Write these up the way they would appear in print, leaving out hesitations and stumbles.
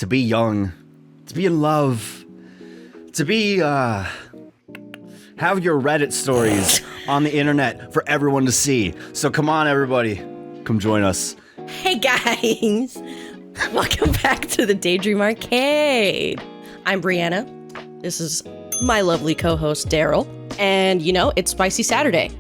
to be young, to be in love, to be, have your Reddit stories on the internet for everyone to see. So come on, everybody. Come join us. Hey, guys. Welcome back to the Daydream Arcade. I'm Brianna. This is my lovely co-host, Daryl. And, it's Spicy Saturday.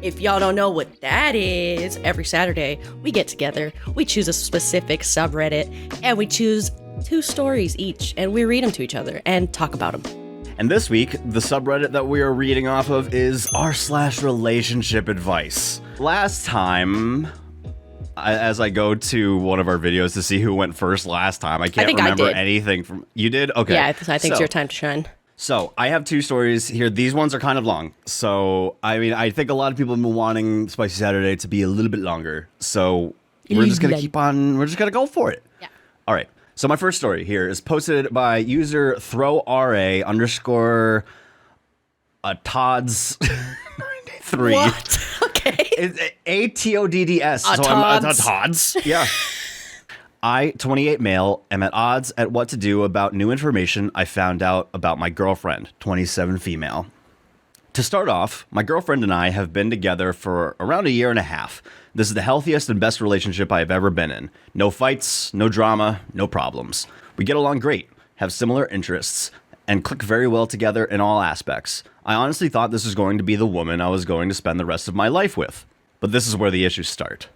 If y'all don't know what that is, every Saturday, we get together, we choose a specific subreddit, and we choose 2 stories each, and we read them to each other and talk about them. And this week, the subreddit that we are reading off of is r/RelationshipAdvice. Last time, as I go to one of our videos to see who went first last time, I can't remember anything from... You did? Okay. Yeah, I think it's your time to shine. So, I have 2 stories here. These ones are kind of long. So, I think a lot of people have been wanting Spicy Saturday to be a little bit longer. So, we're just going to we're just going to go for it. Yeah. All right. So, my first story here is posted by user throwra_ Todd's 93. What? Okay. It's ATODDS. So, I'm Todd's. Yeah. I, 28 male, am at odds at what to do about new information I found out about my girlfriend, 27 female. To start off, my girlfriend and I have been together for around a year and a half. This is the healthiest and best relationship I have ever been in. No fights, no drama, no problems. We get along great, have similar interests, and click very well together in all aspects. I honestly thought this was going to be the woman I was going to spend the rest of my life with. But this is where the issues start.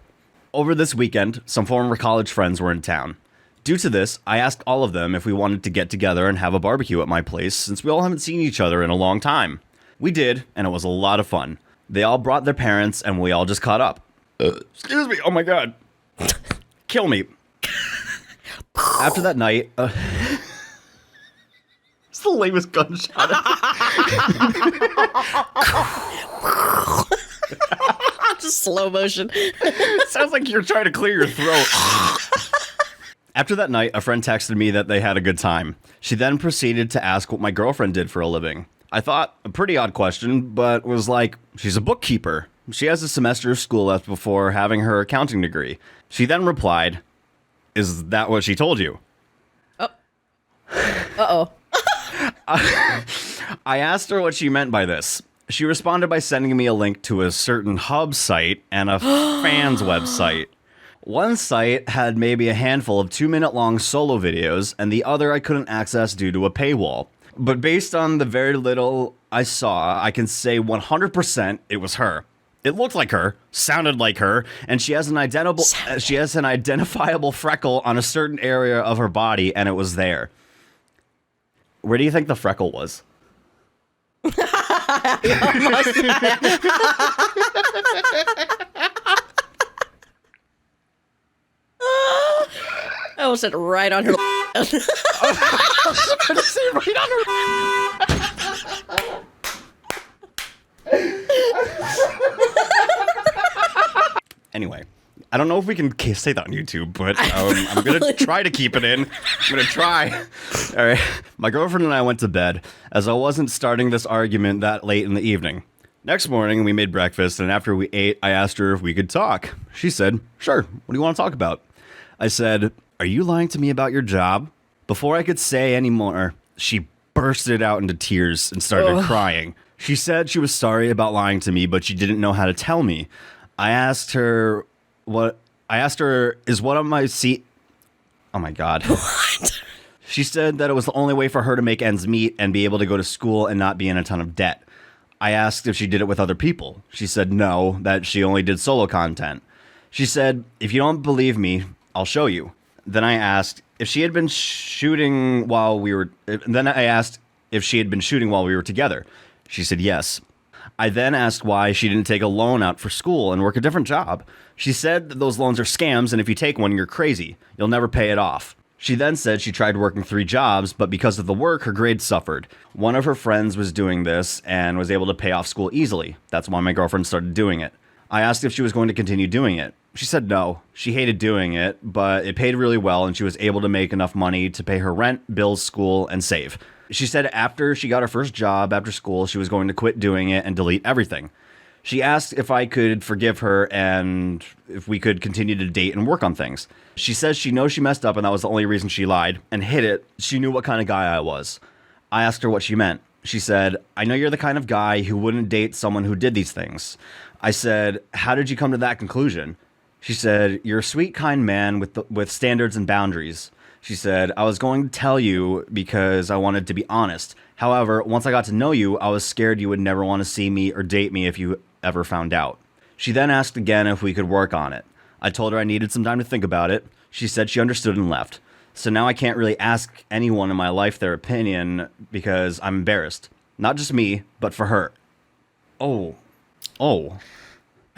Over this weekend, some former college friends were in town. Due to this, I asked all of them if we wanted to get together and have a barbecue at my place since we all haven't seen each other in a long time. We did, and it was a lot of fun. They all brought their parents, and we all just caught up. Excuse me, oh my god. Kill me. After that night, it's the lamest gunshot. Just slow motion. Sounds like you're trying to clear your throat. After that night, a friend texted me that they had a good time. She then proceeded to ask what my girlfriend did for a living. I thought, a pretty odd question, but was like, she's a bookkeeper. She has a semester of school left before having her accounting degree. She then replied, "Is that what she told you?" Oh. Uh-oh. I asked her what she meant by this. She responded by sending me a link to a certain hub site and a fans website. One site had maybe a handful of 2-minute-long solo videos, and the other I couldn't access due to a paywall. But based on the very little I saw, I can say 100% it was her. It looked like her, sounded like her, and she has an identifiable freckle on a certain area of her body, and it was there. Where do you think the freckle was? I almost said right on her. I was about to say right on her. Anyway, I don't know if we can say that on YouTube, but I'm going to try to keep it in. I'm going to try. All right. My girlfriend and I went to bed, as I wasn't starting this argument that late in the evening. Next morning, we made breakfast, and after we ate, I asked her if we could talk. She said, "Sure, what do you want to talk about?" I said, "Are you lying to me about your job?" Before I could say any more, she bursted out into tears and started crying. She said she was sorry about lying to me, but she didn't know how to tell me. I asked her, is one of my Oh my god. What? She said that it was the only way for her to make ends meet and be able to go to school and not be in a ton of debt. I asked if she did it with other people. She said no, that she only did solo content. She said, "If you don't believe me, I'll show you." Then I asked if she had been shooting while we were together. She said yes. I then asked why she didn't take a loan out for school and work a different job. She said that those loans are scams, and if you take one, you're crazy. You'll never pay it off. She then said she tried working 3 jobs, but because of the work, her grades suffered. One of her friends was doing this and was able to pay off school easily. That's why my girlfriend started doing it. I asked if she was going to continue doing it. She said no. She hated doing it, but it paid really well, and she was able to make enough money to pay her rent, bills, school, and save. She said after she got her first job after school, she was going to quit doing it and delete everything. She asked if I could forgive her and if we could continue to date and work on things. She says she knows she messed up and that was the only reason she lied and hid it. She knew what kind of guy I was. I asked her what she meant. She said, I know you're the kind of guy who wouldn't date someone who did these things. I said, how did you come to that conclusion? She said, you're a sweet, kind man with standards and boundaries. She said, I was going to tell you because I wanted to be honest. However, once I got to know you, I was scared you would never want to see me or date me if you ever found out. She then asked again if we could work on it. I told her I needed some time to think about it. She said she understood and left. So now I can't really ask anyone in my life their opinion because I'm embarrassed. Not just me, but for her. Oh.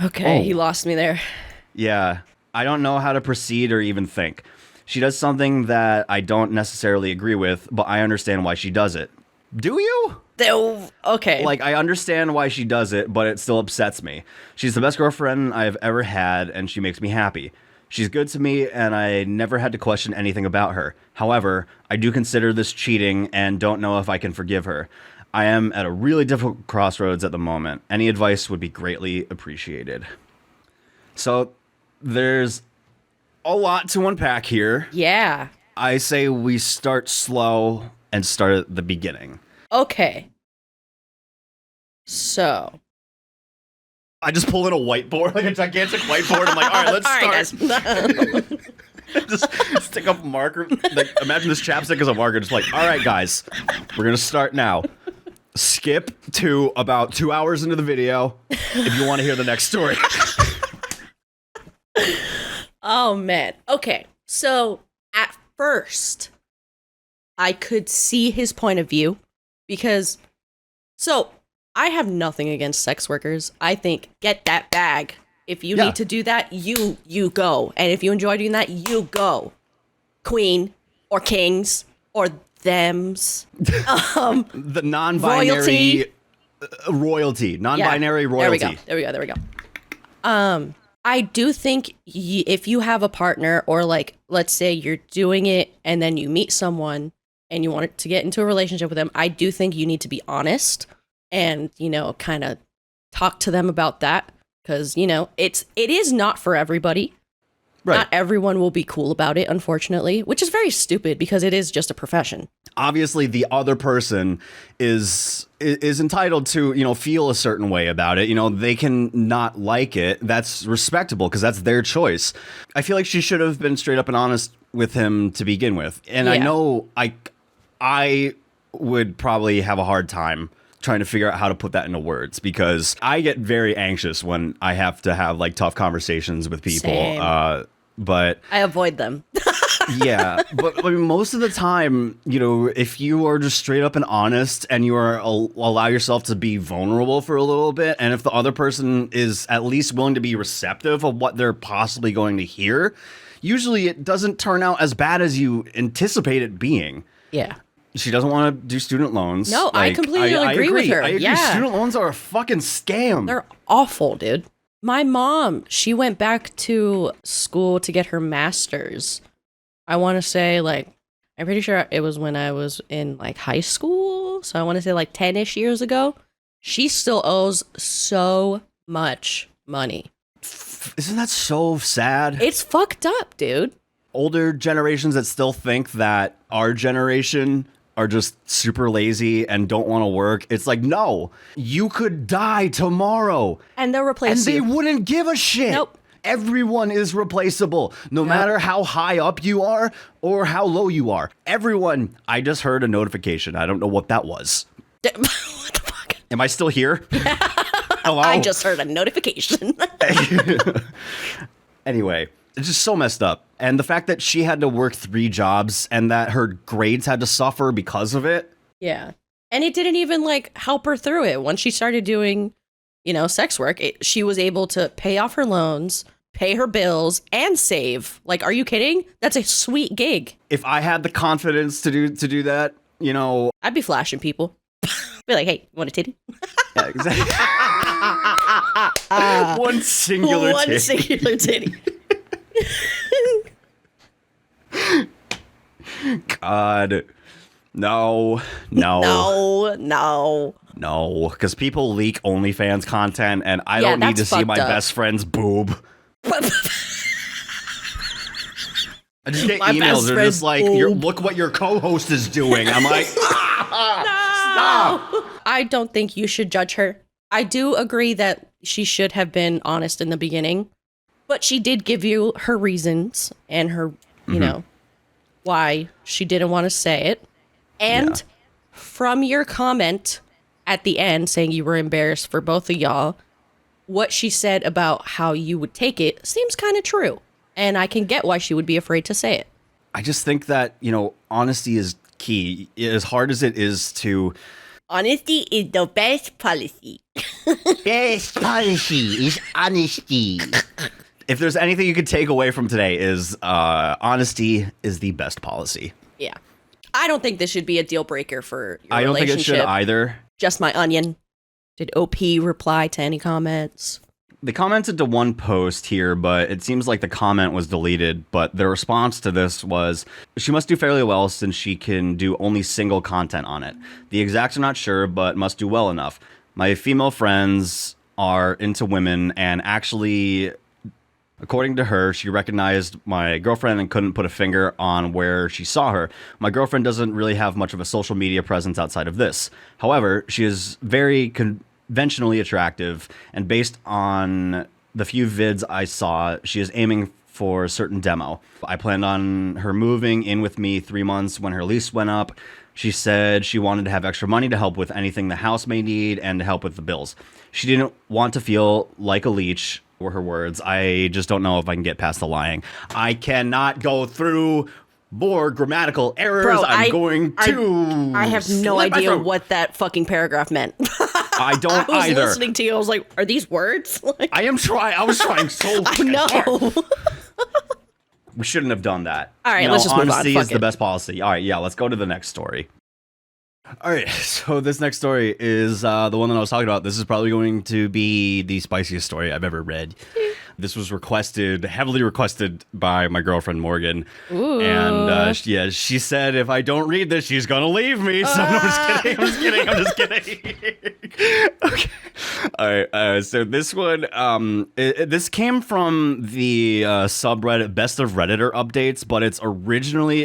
Okay, he lost me there. Yeah, I don't know how to proceed or even think. She does something that I don't necessarily agree with, but I understand why she does it. Do you? Okay. Like, I understand why she does it, but it still upsets me. She's the best girlfriend I've ever had, and she makes me happy. She's good to me, and I never had to question anything about her. However, I do consider this cheating and don't know if I can forgive her. I am at a really difficult crossroads at the moment. Any advice would be greatly appreciated. So, there's a lot to unpack here. Yeah. I say we start slow and start at the beginning. Okay. So. I just pulled in a whiteboard, like a gigantic whiteboard. I'm like, all right, let's start. Just stick up a marker. Like, imagine this chapstick as a marker. Just like, all right, guys, we're going to start now. Skip to about 2 hours into the video if you want to hear the next story. Oh, man. Okay. So, at first, I could see his point of view because, so, I have nothing against sex workers. I think, get that bag. If you need to do that, you go. And if you enjoy doing that, you go. Queen or kings or thems. The non-binary royalty. Non-binary royalty. There we go. I do think if you have a partner or like, let's say you're doing it and then you meet someone and you want to get into a relationship with them, I do think you need to be honest and, kind of talk to them about that. Because, it is not for everybody. Right. Not everyone will be cool about it, unfortunately, which is very stupid because it is just a profession. Obviously, the other person is entitled to, feel a certain way about it. They can not like it. That's respectable because that's their choice. I feel like she should have been straight up and honest with him to begin with. And I know I would probably have a hard time trying to figure out how to put that into words because I get very anxious when I have to have like tough conversations with people. Same. But I avoid them. Yeah, but I mean, most of the time, if you are just straight up and honest and you are allow yourself to be vulnerable for a little bit, and if the other person is at least willing to be receptive of what they're possibly going to hear, usually it doesn't turn out as bad as you anticipate it being. Yeah. She doesn't want to do student loans. No, I completely agree with her. I agree. Yeah. Student loans are a fucking scam. They're awful, dude. My mom, she went back to school to get her master's. I want to say, I'm pretty sure it was when I was in, high school. So I want to say, 10-ish years ago. She still owes so much money. Isn't that so sad? It's fucked up, dude. Older generations that still think that our generation are just super lazy and don't want to work. It's like, no, you could die tomorrow. And they'll replace you. And they wouldn't give a shit. Nope. Everyone is replaceable, no matter how high up you are or how low you are. Everyone, I just heard a notification. I don't know what that was. What the fuck? Am I still here? Hello? I just heard a notification. Anyway, it's just so messed up. And the fact that she had to work 3 jobs and that her grades had to suffer because of it. Yeah. And it didn't even help her through it. Once she started doing, sex work, she was able to pay off her loans, pay her bills, and save. Are you kidding? That's a sweet gig. If I had the confidence to do that, I'd be flashing people. Be like, hey, you want a titty? Yeah, exactly. One singular titty. God. No. No. Because people leak OnlyFans content, and I don't need to see my best friend's boob. I just get emails that are just like, look what your co-host is doing. I'm like, stop. I don't think you should judge her. I do agree that she should have been honest in the beginning, but she did give you her reasons and her, you know, why she didn't want to say it. And from your comment at the end saying you were embarrassed for both of y'all, what she said about how you would take it seems kind of true. And I can get why she would be afraid to say it. I just think that, honesty is key. As hard as it is to... Honesty is the best policy. Best policy is honesty. If there's anything you could take away from today is honesty is the best policy. Yeah. I don't think this should be a deal breaker for your I don't relationship. think it should either. Just my onion. Did OP reply to any comments? They commented to one post here, but it seems like the comment was deleted. But the response to this was, she must do fairly well since she can do only single content on it. The exacts are not sure, but must do well enough. My female friends are into women, and actually, according to her, she recognized my girlfriend and couldn't put a finger on where she saw her. My girlfriend doesn't really have much of a social media presence outside of this. However, she is very conventionally attractive, and based on the few vids I saw, she is aiming for a certain demo. I planned on her moving in with me 3 months when her lease went up. She said she wanted to have extra money to help with anything the house may need and to help with the bills. She didn't want to feel like a leech, were her words. I just don't know if I can get past the lying. I cannot go through more grammatical errors. Bro, I have no idea what that fucking paragraph meant. I don't I was either. listening to you. I was like, are these words? Like, I was trying so I know. hard. We shouldn't have done that. All right, let's just move on. Honesty Fuck is it. the best policy. All right, yeah, let's go to the next story. All right, so this next story is the one that I was talking about. This is probably going to be the spiciest story I've ever read. This was heavily requested by my girlfriend, Morgan. Ooh. And she said, if I don't read this, she's going to leave me. So no, I'm just kidding. Okay. All right. So this one, this came from the subreddit Best of Redditor updates, but it's originally,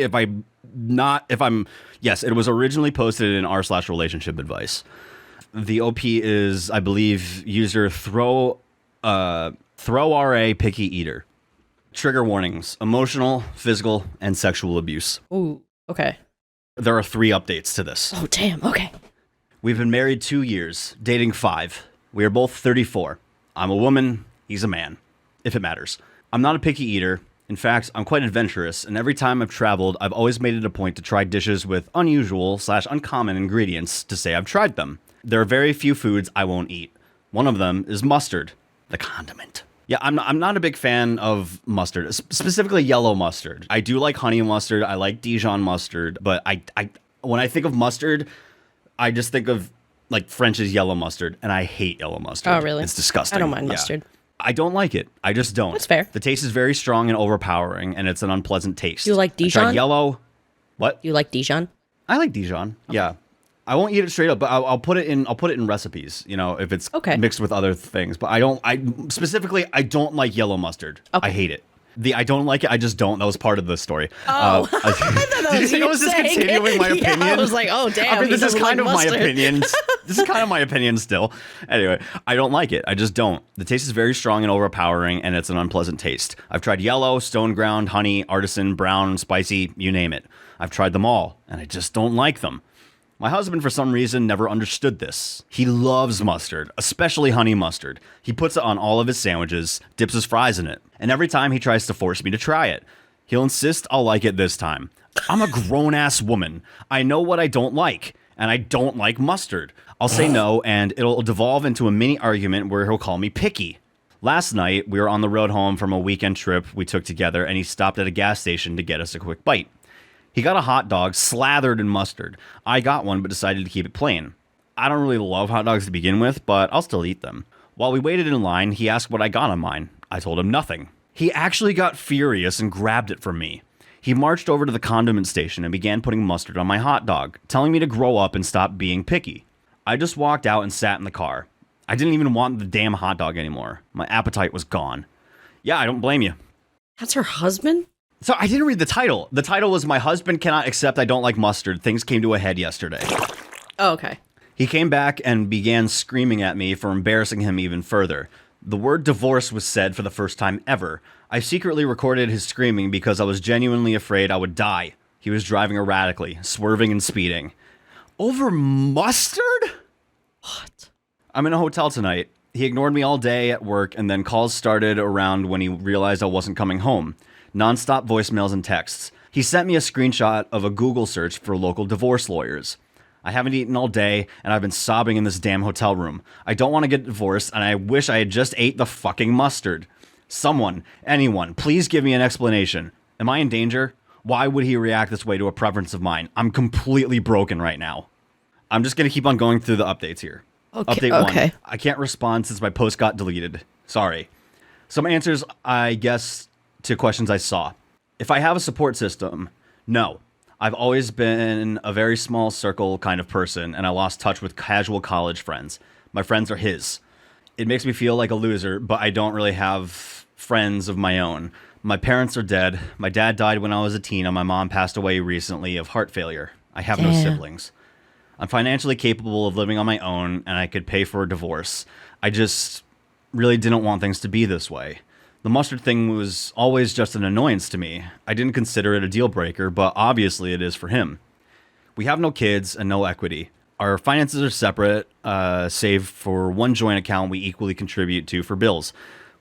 yes, it was originally posted in r/RelationshipAdvice. The OP is, I believe, user throw RA picky eater. Trigger warnings: emotional, physical, and sexual abuse. Ooh, okay. There are 3 updates to this. Oh, damn, okay. We've been married 2 years, dating 5. We are both 34. I'm a woman, he's a man, if it matters. I'm not a picky eater. In fact, I'm quite adventurous, and every time I've traveled, I've always made it a point to try dishes with unusual/uncommon ingredients to say I've tried them. There are very few foods I won't eat. One of them is mustard, the condiment. Yeah, I'm not a big fan of mustard, specifically yellow mustard. I do like honey mustard. I like Dijon mustard, but I when I think of mustard, I just think of like French's yellow mustard, and I hate yellow mustard. Oh, really? It's disgusting. I don't mind mustard. I don't like it. I just don't. That's fair. The taste is very strong and overpowering, and it's an unpleasant taste. You like Dijon? I tried yellow. What? You like Dijon? I like Dijon. Okay. Yeah. I won't eat it straight up, but I'll put it in recipes, if it's mixed with other things. But I don't like yellow mustard. Okay. I hate it. I don't like it. I just don't. That was part of the story. Oh, did you think I was just continuing my opinion? I was like, oh damn. I mean, this is kind of mustard. my opinion. This is kind of my opinion still. Anyway, I don't like it. I just don't. The taste is very strong and overpowering, and it's an unpleasant taste. I've tried yellow, stone ground, honey, artisan, brown, spicy, you name it. I've tried them all, and I just don't like them. My husband, for some reason, never understood this. He loves mustard, especially honey mustard. He puts it on all of his sandwiches, dips his fries in it, and every time he tries to force me to try it. He'll insist I'll like it this time. I'm a grown-ass woman. I know what I don't like, and I don't like mustard. I'll say no, and it'll devolve into a mini argument where he'll call me picky. Last night, we were on the road home from a weekend trip we took together, and he stopped at a gas station to get us a quick bite. He got a hot dog slathered in mustard. I got one, but decided to keep it plain. I don't really love hot dogs to begin with, but I'll still eat them. While we waited in line, he asked what I got on mine. I told him nothing. He actually got furious and grabbed it from me. He marched over to the condiment station and began putting mustard on my hot dog, telling me to grow up and stop being picky. I just walked out and sat in the car. I didn't even want the damn hot dog anymore. My appetite was gone. Yeah, I don't blame you. That's her husband? So I didn't read the title. The title was My Husband Cannot Accept I Don't Like Mustard. Things came to a head yesterday. Oh, okay. He came back and began screaming at me for embarrassing him even further. The word divorce was said for the first time ever. I secretly recorded his screaming because I was genuinely afraid I would die. He was driving erratically, swerving and speeding. Over mustard? What? I'm in a hotel tonight. He ignored me all day at work, and then calls started around when he realized I wasn't coming home. Non-stop voicemails and texts. He sent me a screenshot of a Google search for local divorce lawyers. I haven't eaten all day, and I've been sobbing in this damn hotel room. I don't want to get divorced, and I wish I had just ate the fucking mustard. Someone, anyone, please give me an explanation. Am I in danger? Why would he react this way to a preference of mine? I'm completely broken right now. I'm just going to keep on going through the updates here. Okay, Update okay. 1. I can't respond since my post got deleted. Sorry. Some answers, I guess, to questions I saw. If I have a support system, no. I've always been a very small circle kind of person, and I lost touch with casual college friends. My friends are his. It makes me feel like a loser, but I don't really have friends of my own. My parents are dead. My dad died when I was a teen, and my mom passed away recently of heart failure. I have no siblings. I'm financially capable of living on my own, and I could pay for a divorce. I just really didn't want things to be this way. The mustard thing was always just an annoyance to me. I didn't consider it a deal breaker, but obviously it is for him. We have no kids and no equity. Our finances are separate, save for one joint account we equally contribute to for bills.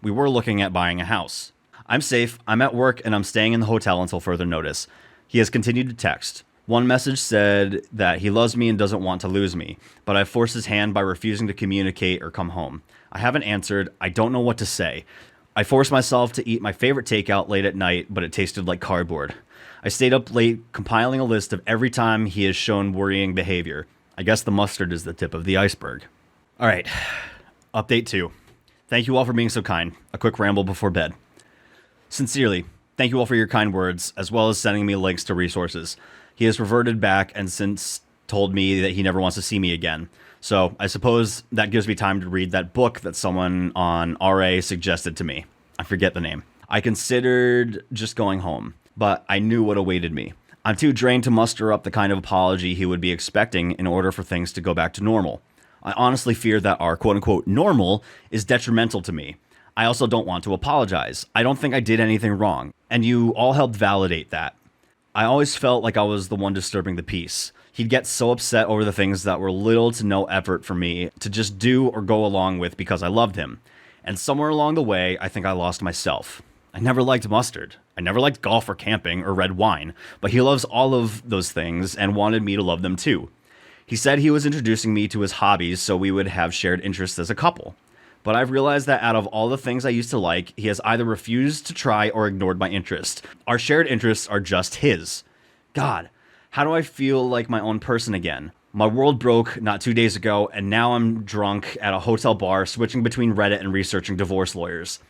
We were looking at buying a house. I'm safe, I'm at work, and I'm staying in the hotel until further notice. He has continued to text. One message said that he loves me and doesn't want to lose me, but I forced his hand by refusing to communicate or come home. I haven't answered. I don't know what to say. I forced myself to eat my favorite takeout late at night, but it tasted like cardboard. I stayed up late compiling a list of every time he has shown worrying behavior. I guess the mustard is the tip of the iceberg. All right, update 2. Thank you all for being so kind. A quick ramble before bed. Sincerely, thank you all for your kind words, as well as sending me links to resources. He has reverted back and since told me that he never wants to see me again. So I suppose that gives me time to read that book that someone on RA suggested to me. I forget the name. I considered just going home, but I knew what awaited me. I'm too drained to muster up the kind of apology he would be expecting in order for things to go back to normal. I honestly fear that our quote-unquote normal is detrimental to me. I also don't want to apologize. I don't think I did anything wrong, and you all helped validate that. I always felt like I was the one disturbing the peace. He'd get so upset over the things that were little to no effort for me to just do or go along with because I loved him. And somewhere along the way, I think I lost myself. I never liked mustard. I never liked golf or camping or red wine, but he loves all of those things and wanted me to love them too. He said he was introducing me to his hobbies so we would have shared interests as a couple. But I've realized that out of all the things I used to like, he has either refused to try or ignored my interest. Our shared interests are just his. God, how do I feel like my own person again? My world broke not 2 days ago, and now I'm drunk at a hotel bar switching between Reddit and researching divorce lawyers.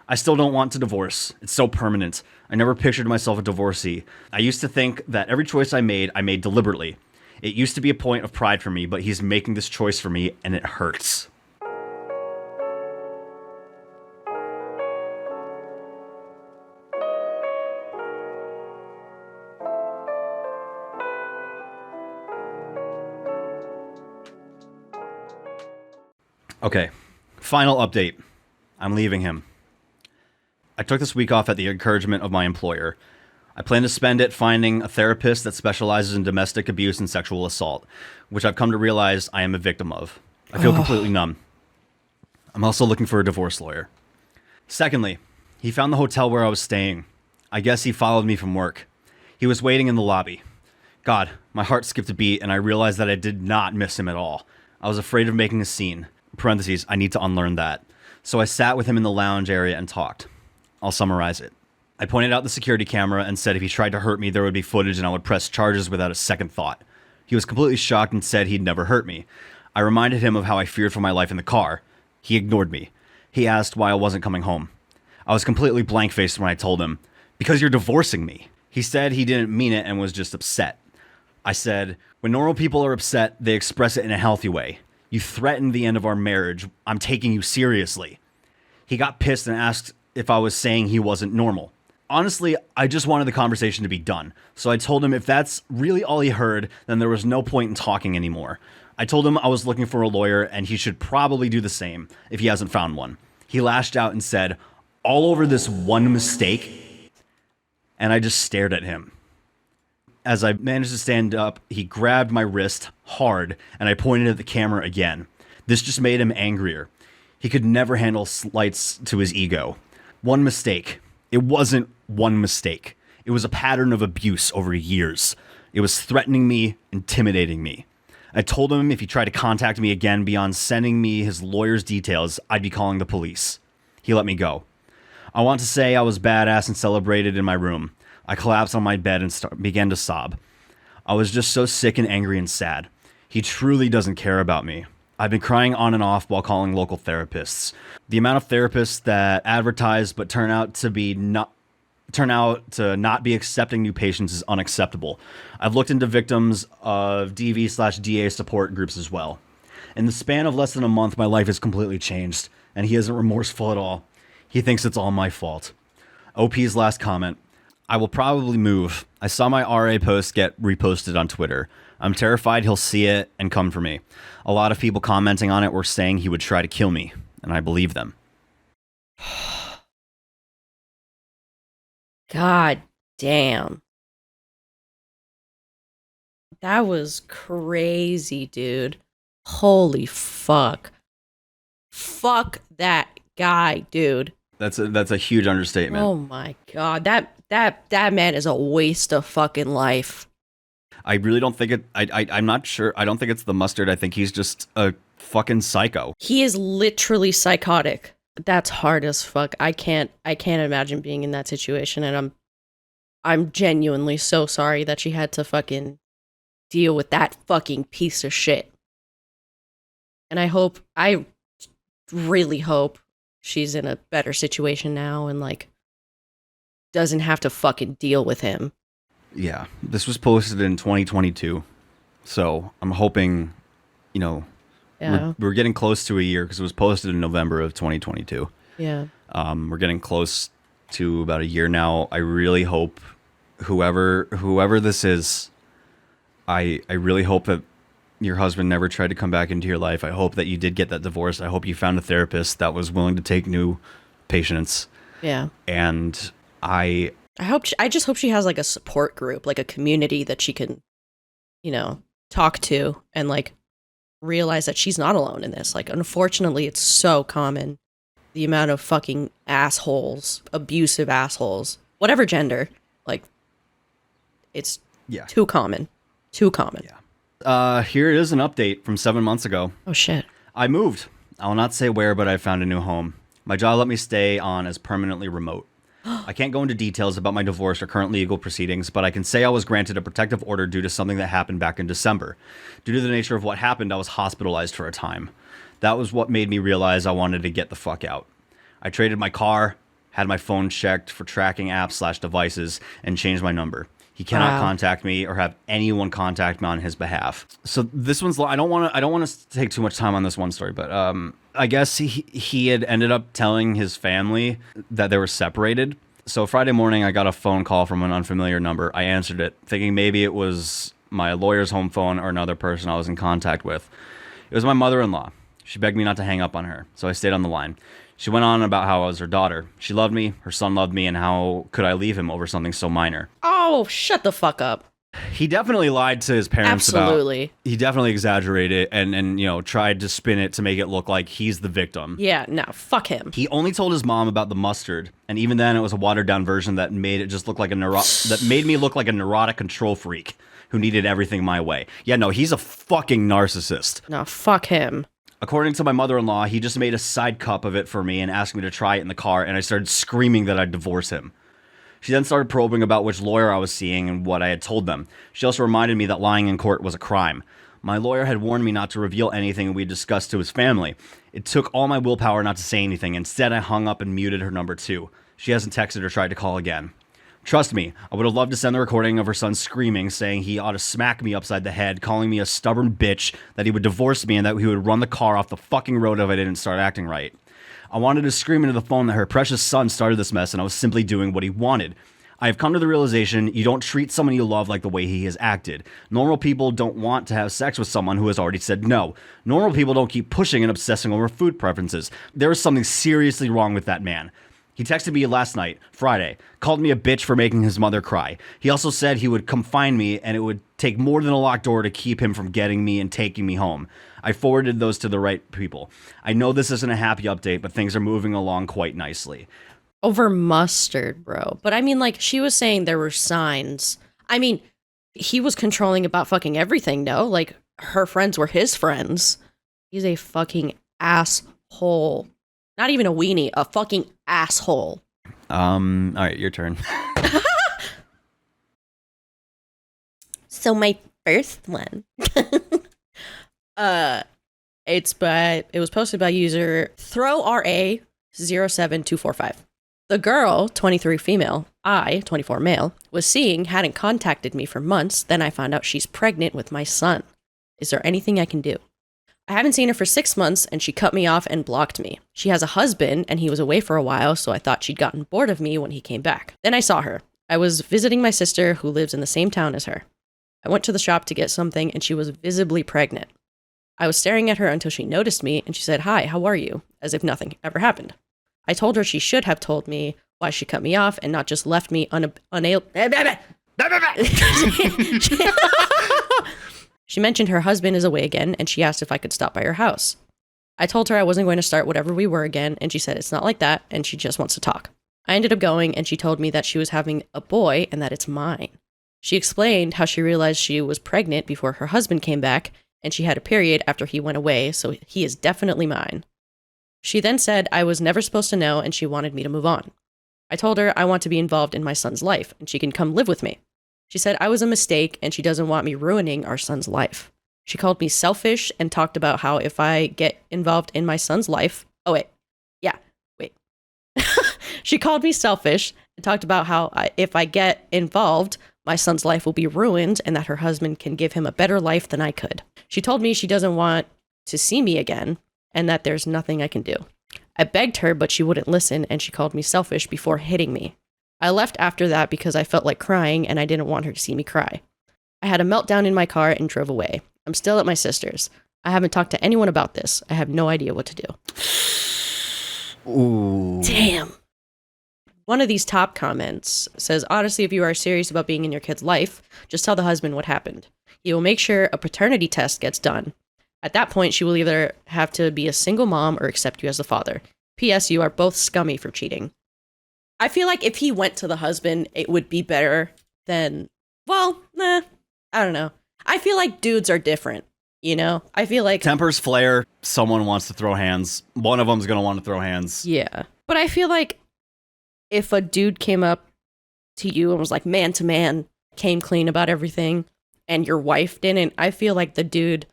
I still don't want to divorce. It's so permanent. I never pictured myself a divorcee. I used to think that every choice I made deliberately. It used to be a point of pride for me, but he's making this choice for me, and it hurts. Okay, final update. I'm leaving him. I took this week off at the encouragement of my employer. I plan to spend it finding a therapist that specializes in domestic abuse and sexual assault, which I've come to realize I am a victim of. I feel completely numb. I'm also looking for a divorce lawyer. Secondly, he found the hotel where I was staying. I guess he followed me from work. He was waiting in the lobby. God, my heart skipped a beat and I realized that I did not miss him at all. I was afraid of making a scene. Parentheses, I need to unlearn that. So I sat with him in the lounge area and talked. I'll summarize it. I pointed out the security camera and said if he tried to hurt me, there would be footage and I would press charges without a second thought. He was completely shocked and said he'd never hurt me. I reminded him of how I feared for my life in the car. He ignored me. He asked why I wasn't coming home. I was completely blank-faced when I told him, because you're divorcing me. He said he didn't mean it and was just upset. I said, when normal people are upset, they express it in a healthy way. You threatened the end of our marriage. I'm taking you seriously. He got pissed and asked if I was saying he wasn't normal. Honestly, I just wanted the conversation to be done. So I told him if that's really all he heard, then there was no point in talking anymore. I told him I was looking for a lawyer and he should probably do the same if he hasn't found one. He lashed out and said, all over this one mistake. And I just stared at him. As I managed to stand up, he grabbed my wrist hard and I pointed at the camera again. This just made him angrier. He could never handle slights to his ego. One mistake. It wasn't one mistake. It was a pattern of abuse over years. It was threatening me, intimidating me. I told him if he tried to contact me again beyond sending me his lawyer's details, I'd be calling the police. He let me go. I want to say I was badass and celebrated in my room. I collapsed on my bed and began to sob. I was just so sick and angry and sad. He truly doesn't care about me. I've been crying on and off while calling local therapists. The amount of therapists that advertise but turn out to not be accepting new patients is unacceptable. I've looked into victims of DV/DA support groups as well. In the span of less than a month, my life has completely changed, and he isn't remorseful at all. He thinks it's all my fault. OP's last comment. I will probably move. I saw my RA post get reposted on Twitter. I'm terrified he'll see it and come for me. A lot of people commenting on it were saying he would try to kill me, and I believe them. God damn. That was crazy, dude. Holy fuck. Fuck that guy, dude. That's a huge understatement. Oh my god. That man is a waste of fucking life. I really don't think it. I'm not sure. I don't think it's the mustard. I think he's just a fucking psycho. He is literally psychotic. That's hard as fuck. I can't imagine being in that situation, and I'm genuinely so sorry that she had to fucking deal with that fucking piece of shit. And I really hope she's in a better situation now and like doesn't have to fucking deal with him. Yeah, this was posted in 2022, so I'm hoping, Yeah. we're getting close to a year because it was posted in November of 2022. Yeah. We're getting close to about a year now. I really hope whoever this is, I really hope that your husband never tried to come back into your life. I hope that you did get that divorce. I hope you found a therapist that was willing to take new patients. Yeah. And I just hope she has like a support group, like a community that she can, talk to and like realize that she's not alone in this. Like, unfortunately, it's so common. The amount of fucking assholes, abusive assholes, whatever gender, like, it's too common. Too common. Yeah. Here is an update from 7 months ago. Oh, shit. I moved. I will not say where, but I found a new home. My job let me stay on as permanently remote. I can't go into details about my divorce or current legal proceedings, but I can say I was granted a protective order due to something that happened back in December. Due to the nature of what happened, I was hospitalized for a time. That was what made me realize I wanted to get the fuck out. I traded my car, had my phone checked for tracking apps/devices, and changed my number. He cannot contact me or have anyone contact me on his behalf. So this one's, I don't want to take too much time on this one story, but I guess he had ended up telling his family that they were separated. So Friday morning, I got a phone call from an unfamiliar number. I answered it, thinking maybe it was my lawyer's home phone or another person I was in contact with. It was my mother-in-law. She begged me not to hang up on her, so I stayed on the line. She went on about how I was her daughter. She loved me, her son loved me, and how could I leave him over something so minor? Oh, shut the fuck up. He definitely lied to his parents. Absolutely. He definitely exaggerated and tried to spin it to make it look like he's the victim. Yeah, no, fuck him. He only told his mom about the mustard, and even then it was a watered down version that made it just look like that made me look like a neurotic control freak who needed everything my way. Yeah, no, he's a fucking narcissist. No, fuck him. According to my mother-in-law, he just made a side cup of it for me and asked me to try it in the car, and I started screaming that I'd divorce him. She then started probing about which lawyer I was seeing and what I had told them. She also reminded me that lying in court was a crime. My lawyer had warned me not to reveal anything we discussed to his family. It took all my willpower not to say anything. Instead, I hung up and muted her number too. She hasn't texted or tried to call again. I'm Trust me, I would have loved to send the recording of her son screaming, saying he ought to smack me upside the head, calling me a stubborn bitch, that he would divorce me, and that he would run the car off the fucking road if I didn't start acting right. I wanted to scream into the phone that her precious son started this mess and I was simply doing what he wanted. I have come to the realization you don't treat someone you love like the way he has acted. Normal people don't want to have sex with someone who has already said no. Normal people don't keep pushing and obsessing over food preferences. There is something seriously wrong with that man. He texted me last night, Friday, called me a bitch for making his mother cry. He also said he would come find me and it would take more than a locked door to keep him from getting me and taking me home. I forwarded those to the right people. I know this isn't a happy update, but things are moving along quite nicely. Over mustard, bro. But I mean, like, she was saying there were signs. I mean, he was controlling about fucking everything, no? Like, her friends were his friends. He's a fucking asshole. Not even a weenie, a fucking asshole. All right, your turn. So my first one. It was posted by user ThrowRA07245. The girl, 23 female, I, 24 male, was seeing hadn't contacted me for months. Then I found out she's pregnant with my son. Is there anything I can do? I haven't seen her for 6 months and she cut me off and blocked me. She has a husband and he was away for a while, so I thought she'd gotten bored of me when he came back. Then I saw her. I was visiting my sister who lives in the same town as her. I went to the shop to get something and she was visibly pregnant. I was staring at her until she noticed me and she said, "Hi, how are you?" as if nothing ever happened. I told her she should have told me why she cut me off and not just left me unable. She mentioned her husband is away again, and she asked if I could stop by her house. I told her I wasn't going to start whatever we were again, and she said it's not like that, and she just wants to talk. I ended up going, and she told me that she was having a boy and that it's mine. She explained how she realized she was pregnant before her husband came back, and she had a period after he went away, so he is definitely mine. She then said I was never supposed to know, and she wanted me to move on. I told her I want to be involved in my son's life, and she can come live with me. She said I was a mistake and she doesn't want me ruining our son's life. She called me selfish and talked about how if I get involved in my son's life... She called me selfish and talked about how if I get involved, my son's life will be ruined and that her husband can give him a better life than I could. She told me she doesn't want to see me again and that there's nothing I can do. I begged her, but she wouldn't listen and she called me selfish before hitting me. I left after that because I felt like crying and I didn't want her to see me cry. I had a meltdown in my car and drove away. I'm still at my sister's. I haven't talked to anyone about this. I have no idea what to do. Ooh. Damn. One of these top comments says, honestly, if you are serious about being in your kid's life, just tell the husband what happened. He will make sure a paternity test gets done. At that point, she will either have to be a single mom or accept you as the father. P.S. You are both scummy for cheating. I feel like if he went to the husband, it would be better than, I don't know. I feel like dudes are different, you know? I feel like... Tempers flare, someone wants to throw hands. One of them's going to want to throw hands. Yeah. But I feel like if a dude came up to you and was like man to man, came clean about everything, and your wife didn't, I feel like the dude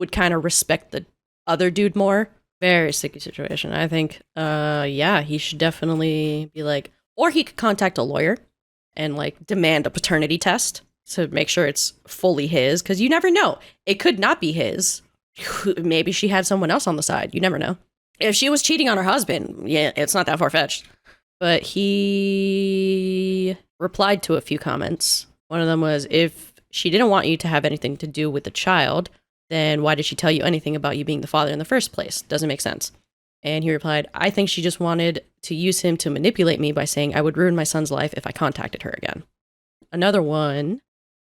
would kind of respect the other dude more. Very sticky situation. I think, he should definitely be like, or he could contact a lawyer and like demand a paternity test to make sure it's fully his, because you never know. It could not be his. Maybe she had someone else on the side. You never know. If she was cheating on her husband, yeah, it's not that far-fetched. But he replied to a few comments. One of them was, if she didn't want you to have anything to do with the child, then why did she tell you anything about you being the father in the first place? Doesn't make sense. And he replied, I think she just wanted to use him to manipulate me by saying I would ruin my son's life if I contacted her again. Another one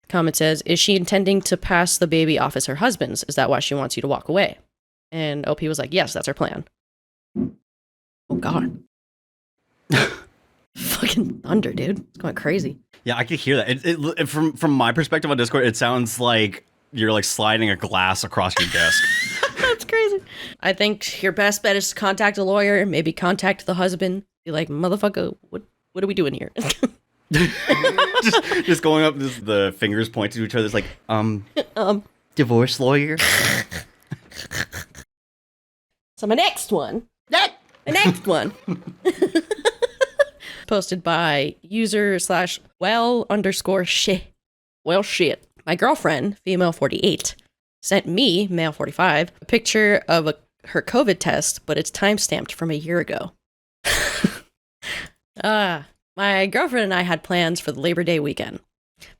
comment says, is she intending to pass the baby off as her husband's? Is that why she wants you to walk away? And OP was like, yes, that's her plan. Oh, God. Fucking thunder, dude. It's going crazy. Yeah, I could hear that. From my perspective on Discord, it sounds like you're like sliding a glass across your desk. That's crazy. I think your best bet is to contact a lawyer, maybe contact the husband. Be like, motherfucker, what are we doing here? just going up, the fingers pointing to each other. It's like, divorce lawyer. So my next one. posted by user/well_shit. Well shit. My girlfriend, female 48, sent me, male 45, a picture of her COVID test, but it's timestamped from a year ago. My girlfriend and I had plans for the Labor Day weekend,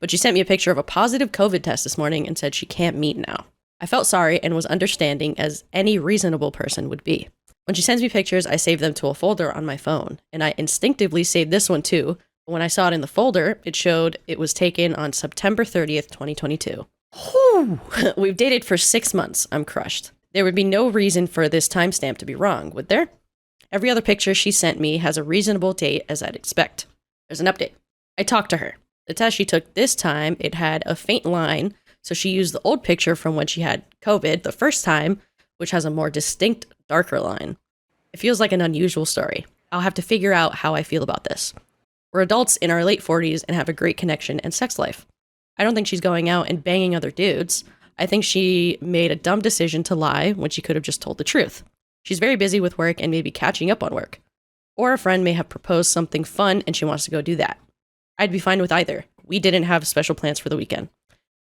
but she sent me a picture of a positive COVID test this morning and said she can't meet now. I felt sorry and was understanding, as any reasonable person would be. When she sends me pictures, I save them to a folder on my phone, and I instinctively saved this one too. But when I saw it in the folder, it showed it was taken on September 30th, 2022. We've dated for 6 months. I'm crushed. There would be no reason for this timestamp to be wrong, would there? Every other picture she sent me has a reasonable date, as I'd expect. There's an update. I talked to her. The test she took this time, it had a faint line, so she used the old picture from when she had COVID the first time, which has a more distinct, darker line. It feels like an unusual story. I'll have to figure out how I feel about this. We're adults in our late 40s and have a great connection and sex life. I don't think she's going out and banging other dudes. I think she made a dumb decision to lie when she could have just told the truth. She's very busy with work and maybe catching up on work. Or a friend may have proposed something fun and she wants to go do that. I'd be fine with either. We didn't have special plans for the weekend.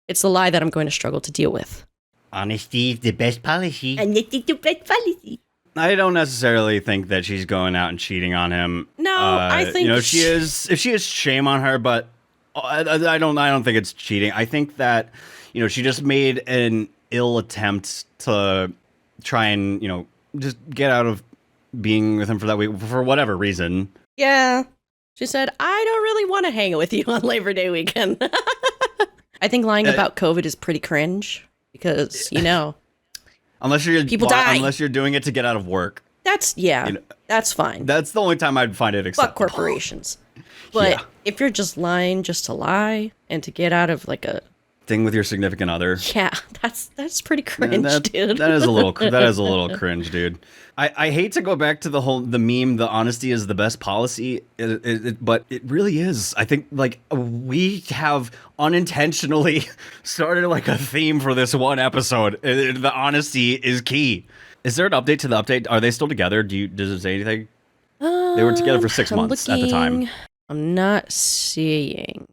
It's the lie that I'm going to struggle to deal with. Honesty is the best policy. Honesty is the best policy. I don't necessarily think that she's going out and cheating on him. No, I think if she is, shame on her, but I don't think it's cheating. I think that she just made an ill attempt to try and just get out of being with him for that week for whatever reason. Yeah, she said, I don't really want to hang with you on Labor Day weekend. I think lying about COVID is pretty cringe because unless you're people die. Unless you're doing it to get out of work. That's that's fine. That's the only time I'd find it acceptable. Fuck corporations. But if you're just lying just to lie and to get out of like a thing with your significant other, that's pretty cringe, dude. That is a little cringe, dude. I hate to go back to the meme, the honesty is the best policy, but it really is. I think we have unintentionally started like a theme for this one episode. The honesty is key. Is there an update to the update? Are they still together? Does it say anything? They were together for 6 months at the time. I'm not seeing.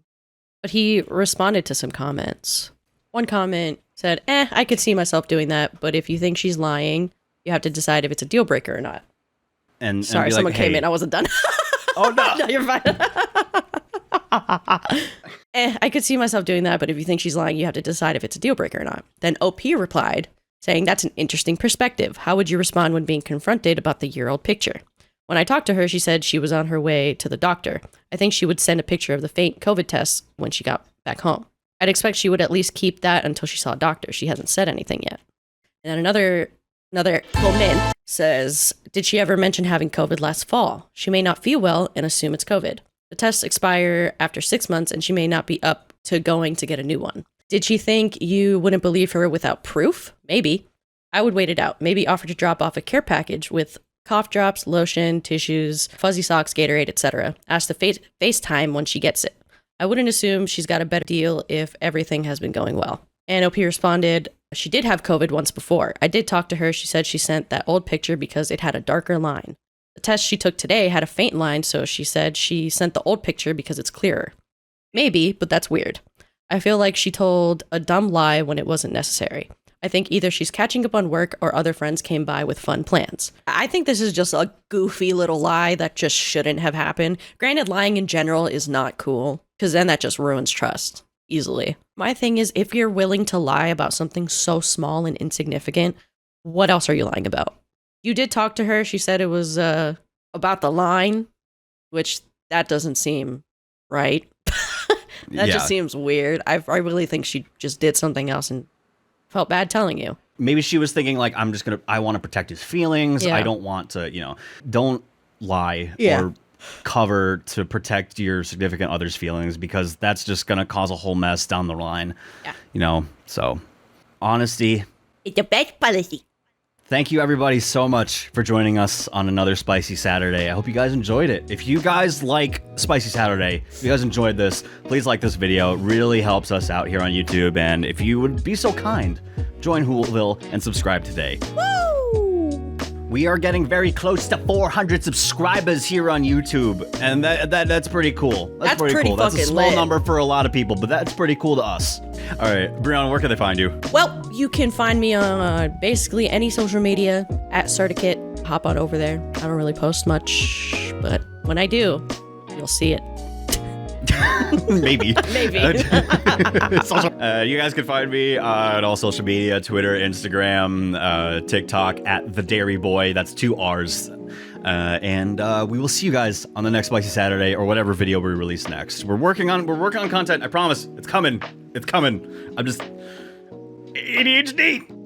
But he responded to some comments. One comment said, I could see myself doing that, but if you think she's lying, you have to decide if it's a deal breaker or not. And sorry, someone came in. I wasn't done. Oh, no. No, you're fine. I could see myself doing that, but if you think she's lying, you have to decide if it's a deal breaker or not. Then OP replied, saying, that's an interesting perspective. How would you respond when being confronted about the year-old picture? When I talked to her, she said she was on her way to the doctor. I think she would send a picture of the faint COVID test when she got back home. I'd expect she would at least keep that until she saw a doctor. She hasn't said anything yet. And then another comment says, did she ever mention having COVID last fall? She may not feel well and assume it's COVID. The tests expire after 6 months and she may not be up to going to get a new one. Did she think you wouldn't believe her without proof? Maybe. I would wait it out. Maybe offer to drop off a care package with cough drops, lotion, tissues, fuzzy socks, Gatorade, etc. Ask to FaceTime when she gets it. I wouldn't assume she's got a better deal if everything has been going well. And OP responded, she did have COVID once before. I did talk to her. She said she sent that old picture because it had a darker line. The test she took today had a faint line, so she said she sent the old picture because it's clearer. Maybe, but that's weird. I feel like she told a dumb lie when it wasn't necessary. I think either she's catching up on work or other friends came by with fun plans. I think this is just a goofy little lie that just shouldn't have happened. Granted, lying in general is not cool, because then that just ruins trust easily. My thing is, if you're willing to lie about something so small and insignificant, what else are you lying about? You did talk to her. She said it was about the line, which that doesn't seem right. That just seems weird. I really think she just did something else and felt bad telling you. Maybe she was thinking like, I want to protect his feelings. Yeah. I don't want to, don't lie or cover to protect your significant other's feelings, because that's just going to cause a whole mess down the line. Yeah. So honesty. It's the best policy. Thank you, everybody, so much for joining us on another Spicy Saturday. I hope you guys enjoyed it. If you guys like Spicy Saturday, if you guys enjoyed this, please like this video. It really helps us out here on YouTube. And if you would be so kind, join Whoville and subscribe today. Woo! We are getting very close to 400 subscribers here on YouTube, and that's pretty cool. That's pretty cool. That's a small number for a lot of people, but that's pretty cool to us. All right, Brianna, where can they find you? Well, you can find me on basically any social media at Certicate. Hop on over there. I don't really post much, but when I do, you'll see it. Maybe. Maybe. You guys can find me on all social media, Twitter, Instagram, TikTok at The Dairy Boy. That's 2 R's. And we will see you guys on the next Spicy Saturday or whatever video we release next. We're working on content. I promise. It's coming. I'm just ADHD.